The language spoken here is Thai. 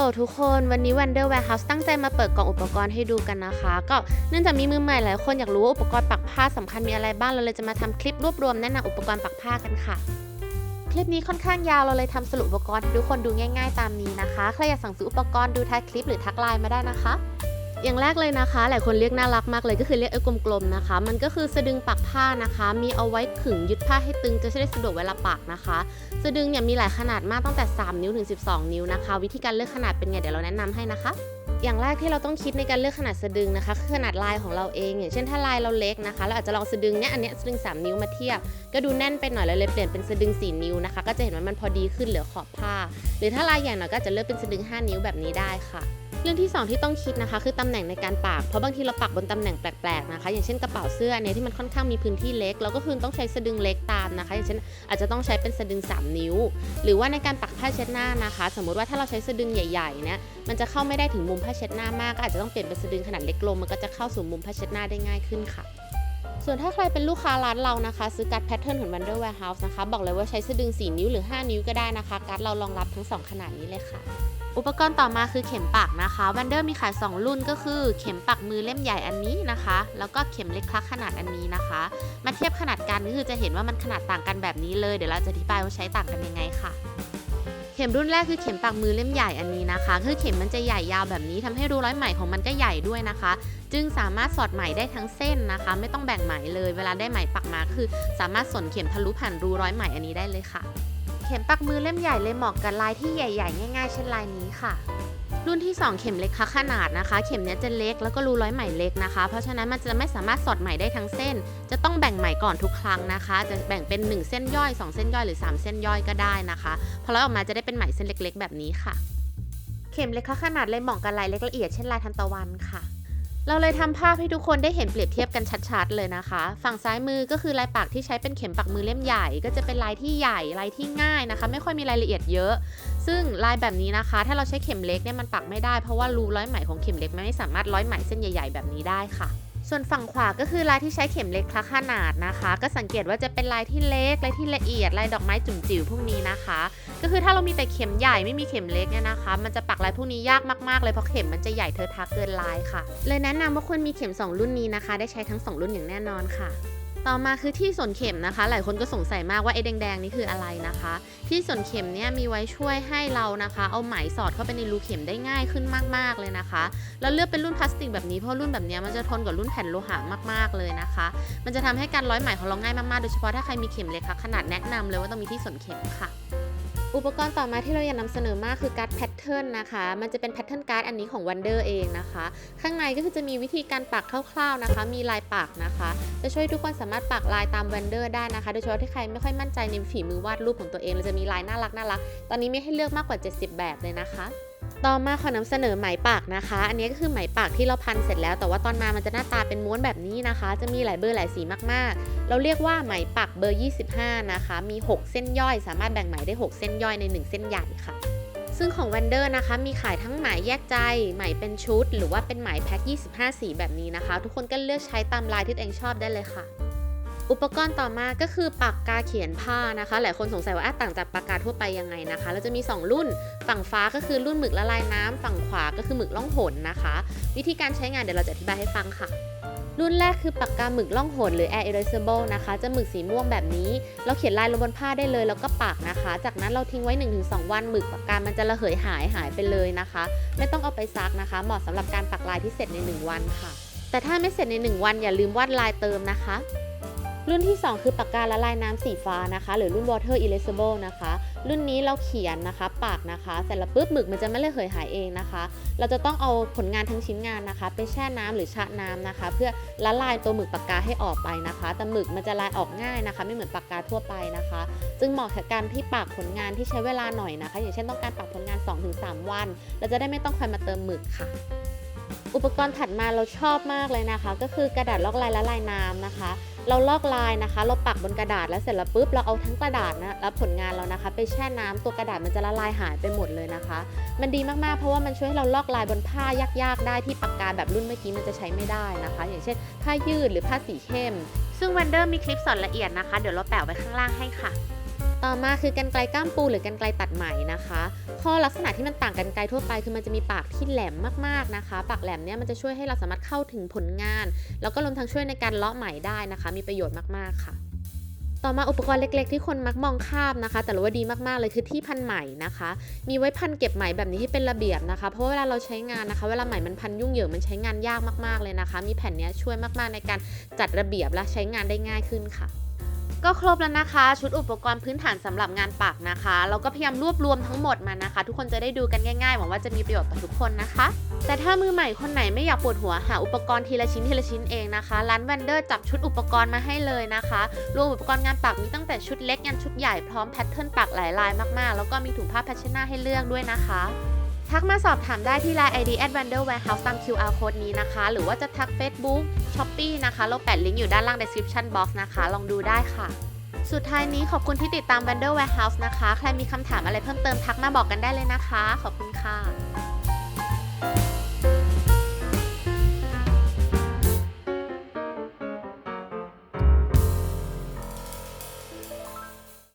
ฮัลโหลทุกคนวันนี้ Wonder Warehouse ตั้งใจมาเปิดกล่องอุปกรณ์ให้ดูกันนะคะก็เนื่องจากมีมือใหม่หลายคนอยากรู้ว่าอุปกรณ์ปักผ้าสำคัญมีอะไรบ้างเราเลยจะมาทำคลิปรวบรวมแนะนำอุปกรณ์ปักผ้ากันค่ะคลิปนี้ค่อนข้างยาวเราเลยทำสรุปอุปกรณ์ให้ทุกคนดูง่ายๆตามนี้นะคะใครอยากสั่งซื้ออุปกรณ์ดูท้ายคลิปหรือทักไลน์มาได้นะคะอย่างแรกเลยนะคะหลายคนเรียกน่ารักมากเลยก็คือเรียกกลมๆนะคะมันก็คือสะดึงปักผ้านะคะมีเอาไว้ขึงยึดผ้าให้ตึงจะได้สะดวกเวลาปักนะคะสะดึงเนี่ยมีหลายขนาดมากตั้งแต่3นิ้วถึง12นิ้วนะคะวิธีการเลือกขนาดเป็นไงเดี๋ยวเราแนะนำให้นะคะอย่างแรกที่เราต้องคิดในการเลือกขนาดสะดึงนะคะคือขนาดลายของเราเองอย่างเช่นถ้าลายเราเล็กนะคะเราอาจจะลองสะดึงเนี่ยอันเนี้ยสะดึง3นิ้วมาเทียบก็ดูแน่นไปหน่อยเลยเปลี่ยนเป็นสะดึง4นิ้วนะคะก็จะเห็นว่ามันพอดีขึ้นเหลือขอบผ้าหรือถ้าลายใหญ่หน่อยก็จะเลือกเป็นสะดึง5นิ้วแบบนี้ได้ค่ะเรื่องที่2ที่ต้องคิดนะคะคือตำแหน่งในการปักเพราะบางทีเราปักบนตำแหน่งแปลกๆนะคะอย่างเช่นกระเป๋าเสื้อเนี่ยที่มันค่อนข้างมีพื้นที่เล็กเราก็คือต้องใช้สะดึงเล็กตามนะคะอย่างเช่นอาจจะต้องใช้เป็นสะดึง3นิ้วหรือว่าในการปักผ้าเช็ดหน้านะคะสมมติว่าถ้าเราใช้สะดึงใหญ่ๆเนี่ยมันจะเข้าไม่ได้ถึงมุมผ้าเช็ดหน้ามากก็อาจจะต้องเปลี่ยนเป็นสะดึงขนาดเล็กลงมันก็จะเข้าสู่มุมผ้าเช็ดหน้าได้ง่ายขึ้นค่ะส่วนถ้าใครเป็นลูกค้าร้านเรานะคะซื้อการ์ดแพทเทิร์นของ Wonder Warehouse นะคะบอกเลยว่าใช้สะดึง4นิ้วหรือ5นิ้วก็ได้นะคะการ์ดเรารองรับทั้ง2ขนาดนี้เลยค่ะอุปกรณ์ต่อมาคือเข็มปักนะคะ Wonder มีขาย2รุ่นก็คือเข็มปักมือเล่มใหญ่อันนี้นะคะแล้วก็เข็มเล็กคลักขนาดอันนี้นะคะมาเทียบขนาดกันก็คือจะเห็นว่ามันขนาดต่างกันแบบนี้เลยเดี๋ยวเราจะอธิบายว่าใช้ต่างกันยังไงค่ะเข็มรุ่นแรกคือเข็มปักมือเล่มใหญ่อันนี้นะคะคือเข็มมันจะใหญ่ยาวแบบนี้ทำให้รูร้อยไหมของมันก็ใหญ่ด้วยนะคะจึงสามารถสอดไหมได้ทั้งเส้นนะคะไม่ต้องแบ่งไหมเลยเวลาได้ไหมปักมาคือสามารถสนเข็มทะลุผ่านรูร้อยไหมอันนี้ได้เลยค่ะเข็มปักมือเล่มใหญ่เลยเหมาะกับลายที่ใหญ่ๆง่ายๆเช่นลายนี้ค่ะรุ่นที่2เข็มเล็กขนาดนะคะเข็มนี้จะเล็กแล้วก็รูร้อยไหมเล็กนะคะเพราะฉะนั้นมันจะไม่สามารถสอดไหมได้ทั้งเส้นจะต้องแบ่งไหมก่อนทุกครั้งนะคะจะแบ่งเป็น1เส้นย่อย2เส้นย่อยหรือ3เส้นย่อยก็ได้นะคะพอร้อยออกมาจะได้เป็นไหมเส้นเล็กๆแบบนี้ค่ะเข็มเล็กขนาดเลยเหมาะกับลายเล็กละเอียดเช่นลายทานตะวันค่ะเราเลยทำภาพให้ทุกคนได้เห็นเปรียบเทียบกันชัดๆเลยนะคะฝั่งซ้ายมือก็คือลายปักที่ใช้เป็นเข็มปักมือเล่มใหญ่ก็จะเป็นลายที่ใหญ่ลายที่ง่ายนะคะไม่ค่อยมีรายละเอียดเยอะซึ่งลายแบบนี้นะคะถ้าเราใช้เข็มเล็กเนี่ยมันปักไม่ได้เพราะว่ารูร้อยไหมของเข็มเล็กมันไม่สามารถร้อยไหมเส้นใหญ่ๆแบบนี้ได้ค่ะส่วนฝั่งขวาก็คือลายที่ใช้เข็มเล็กคลักขนาดนะคะก็สังเกตว่าจะเป็นลายที่เล็กลายที่ละเอียดลายดอกไม้จุ๋มจิ๋วพวกนี้นะคะก็คือถ้าเรามีแต่เข็มใหญ่ไม่มีเข็มเล็กเนี่ยนะคะมันจะปักลายพวกนี้ยากมากๆเลยเพราะเข็มมันจะใหญ่เทอะทะเกินลายค่ะเลยแนะนำว่าควรมีเข็ม2รุ่นนี้นะคะได้ใช้ทั้ง2รุ่นอย่างแน่นอนค่ะต่อมาคือที่สนเข็มนะคะหลายคนก็สงสัยมากว่าไอ้แดงๆนี่คืออะไรนะคะที่สนเข็มเนี่ยมีไว้ช่วยให้เรานะคะเอาไหมสอดเข้าไปในรูเข็มได้ง่ายขึ้นมากๆเลยนะคะแล้วเลือกเป็นรุ่นพลาสติกแบบนี้เพราะรุ่นแบบนี้มันจะทนกับรุ่นแผ่นโลหะมากๆเลยนะคะมันจะทำให้การร้อยไหมของเราง่ายมากๆโดยเฉพาะถ้าใครมีเข็มเล็กขนาดแนะนำเลยว่าต้องมีที่สนเข็มค่ะอุปกรณ์ต่อมาที่เราอยากนำเสนอมากคือการ์ดแพทเทิร์นนะคะมันจะเป็นแพทเทิร์นการ์ดอันนี้ของ Wonder เองนะคะข้างในก็คือจะมีวิธีการปักคร่าวๆนะคะมีลายปักนะคะจะช่วยทุกคนสามารถปักลายตาม Wonder ได้นะคะโดยเฉพาะที่ใครไม่ค่อยมั่นใจในฝีมือวาดรูปของตัวเองเราจะมีลายน่ารักตอนนี้มีให้เลือกมากกว่า70แบบเลยนะคะต่อมาขอนำเสนอไหมปักนะคะอันนี้ก็คือไหมปักที่เราพันเสร็จแล้วแต่ว่าตอนมามันจะหน้าตาเป็นม้วนแบบนี้นะคะจะมีหลายเบอร์หลายสีมากๆเราเรียกว่าไหมปักเบอร์25นะคะมี6เส้นย่อยสามารถแบ่งไหมได้6เส้นย่อยใน1เส้นใหญ่ค่ะซึ่งของ Wonder นะคะมีขายทั้งไหมแยกใจไหมเป็นชุดหรือว่าเป็นไหมแพ็ค25สีแบบนี้นะคะทุกคนก็เลือกใช้ตามลายที่ตัวเองชอบได้เลยค่ะอุปกรณ์ต่อมาก็คือปากกาเขียนผ้านะคะหลายคนสงสัยว่าต่างจากปากกาทั่วไปยังไงนะคะเราจะมี2รุ่นฝั่งฟ้าก็คือรุ่นหมึกละลายน้ำฝั่งขวาก็คือหมึกล่องหนนะคะวิธีการใช้งานเดี๋ยวเราจะอธิบายให้ฟังค่ะรุ่นแรกคือปากกาหมึกล่องหนหรือ Air Erasable นะคะจะหมึกสีม่วงแบบนี้เราเขียนลายลงบนผ้าได้เลยแล้วก็ปักนะคะจากนั้นเราทิ้งไว้ 1-2 วันหมึกปากกามันจะระเหยหายไปเลยนะคะไม่ต้องเอาไปซักนะคะเหมาะสำหรับการปักลายที่เสร็จใน1วันค่ะแต่ถ้าไม่เสร็จใน1วันอย่าลืมวาดลายเติมนะคะรุ่นที่2คือปากกาละลายน้ำสีฟ้านะคะหรือรุ่น Water Erasable นะคะรุ่นนี้เราเขียนนะคะปักนะคะเสร็จแล้วปุ๊บหมึกมันจะไม่ระเหยหายเองนะคะเราจะต้องเอาผลงานทั้งชิ้นงานนะคะไปแช่น้ำหรือชะน้ำนะคะเพื่อละลายตัวหมึกปากกาให้ออกไปนะคะแต่หมึกมันจะลายออกง่ายนะคะไม่เหมือนปากกาทั่วไปนะคะจึงเหมาะกับการที่ปักผลงานที่ใช้เวลาหน่อยนะคะอย่างเช่นต้องการปักผลงาน 2-3 วันเราจะได้ไม่ต้องคอยมาเติมหมึกค่ะอุปกรณ์ถัดมาเราชอบมากเลยนะคะก็คือกระดาษลอกลายละลายน้ำนะคะเราลอกลายนะคะเราปักบนกระดาษแล้วเสร็จแล้วปุ๊บเราเอาทั้งกระดาษนะแล้วผลงานเรานะคะไปแช่น้ำตัวกระดาษมันจะละลายหายไปหมดเลยนะคะมันดีมากๆเพราะว่ามันช่วยให้เราลอกลายบนผ้ายากๆได้ที่ปากกาแบบรุ่นเมื่อกี้มันจะใช้ไม่ได้นะคะอย่างเช่นผ้ายืดหรือผ้าสีเข้มซึ่ง Wonder มีคลิปสอนละเอียดนะคะเดี๋ยวเราแปะไว้ข้างล่างให้ค่ะ ต่อมาคือกรรไกรก้ามปูหรือกรรไกรตัดไหมนะคะข้อลักษณะที่มันต่างกรรไกรทั่วไปคือมันจะมีปากที่แหลมมากๆนะคะปากแหลมเนี่ยมันจะช่วยให้เราสามารถเข้าถึงผลงานแล้วก็รวมทั้งช่วยในการเลาะไหมได้นะคะมีประโยชน์มากๆค่ะต่อมาอุปกรณ์เล็กๆที่คนมักมองข้ามนะคะแต่ว่าดีมากๆเลยคือที่พันไหมนะคะมีไว้พันเก็บไหมแบบนี้ให้เป็นระเบียบนะคะเพราะเวลาเราใช้งานนะคะเวลาไหมมันพันยุ่งเหยิงมันใช้งานยากมากๆเลยนะคะมีแผ่นนี้ช่วยมากๆในการจัดระเบียบและใช้งานได้ง่ายขึ้นค่ะก็ครบแล้วนะคะชุดอุปกรณ์พื้นฐานสำหรับงานปักนะคะเราก็พยายามรวบรวมทั้งหมดมานะคะทุกคนจะได้ดูกันง่ายๆหวังว่าจะมีประโยชน์ต่อทุกคนนะคะแต่ถ้ามือใหม่คนไหนไม่อยากปวดหัวหาอุปกรณ์ทีละชิ้นเองนะคะร้านแวนเดอร์จับชุดอุปกรณ์มาให้เลยนะคะรวมอุปกรณ์งานปักมีตั้งแต่ชุดเล็กยันชุดใหญ่พร้อมแพทเทิร์นปักหลายลายมากๆแล้วก็มีถุงผ้าแพชชั่นหน้าให้เลือกด้วยนะคะทักมาสอบถามได้ที่ Line ID @wanderwarehouse ตาม QR code นี้นะคะหรือว่าจะทัก Facebook Shopee นะคะเราแปะลิงก์อยู่ด้านล่าง description box นะคะลองดูได้ค่ะสุดท้ายนี้ขอบคุณที่ติดตาม Wander Warehouse นะคะใครมีคำถามอะไรเพิ่มเติมทักมาบอกกันได้เลยนะคะขอบคุณค่ะ